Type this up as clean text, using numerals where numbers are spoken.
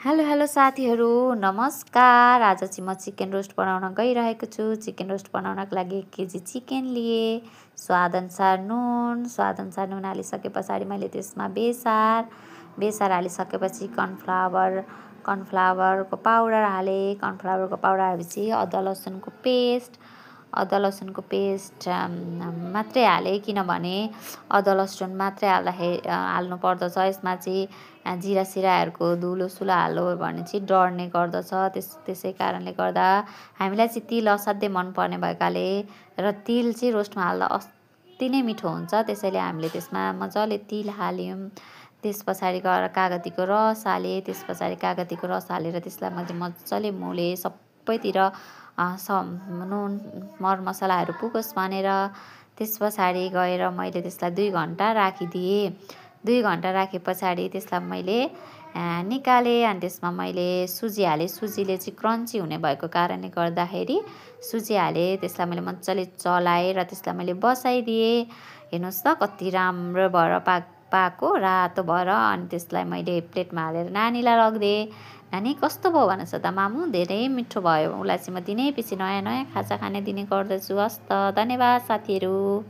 Hello hello साथीहरू नमस्कार। आज चाहिँ म चिकन रोस्ट बनाउन गइरहेको छु। चिकन रोस्ट बनाउनको लागि 1 केजी चिकन लिए। स्वादअनुसार नुन हालिसके पछाडि मैले त्यसमा बेसार हालिसकेपछि कर्नफ्लावरको पाउडर हालेँ। कर्नफ्लावरको पाउडर हालेपछि अदुवा लसुनको पेस्ट मात्रै हालेँ, किनभने अदुवा लसुन मात्रै हाल्नु पर्दछ। यसमा चाहिँ जिरा सिराहरूको धुलो सुलो हाल्यो भने चाहिँ डढ्ने गर्दछ। त्यसै कारणले गर्दा हामीलाई चाहिँ तिल असाध्यै मनपर्ने भएकाले र तिल चाहिँ रोस्टमा हाल्दा अति नै मिठो हुन्छ। त्यसैले हामीले त्यसमा मजाले तिल हाल्यौँ। त्यस पछाडि गएर कागतीको रस हालेँ। त्यस पछाडि कागतीको रस हालेर त्यसलाई मैले मजाले मोलेँ। सबैतिर नुन मरमसलाहरू पुगोस् भनेर। त्यस पछाडि गएर मैले त्यसलाई 2 घन्टा राखिदिएँ। 2 घन्टा राखे पछाडि त्यसलाई मैले निकालेँ। अनि त्यसमा मैले सुजी हालेँ। सुजीले चाहिँ क्रन्ची हुने भएको कारणले गर्दाखेरि सुजी हालेँ। त्यसलाई मैले मजाले चलाएँ र त्यसलाई मैले बसाइदिएँ। हेर्नुहोस् त कति राम्रो भएर पाको रातो भएर। अनि त्यसलाई मैले प्लेटमा हालेर नानीलाई लगिदिएँ। नानी कस्तो भयो भनेछ त मामु? धेरै मिठो भयो। उसलाई चाहिँ म दिनैपछि नयाँ नयाँ खाजा खाने दिने गर्दछु। हस् त, धन्यवाद साथीहरू।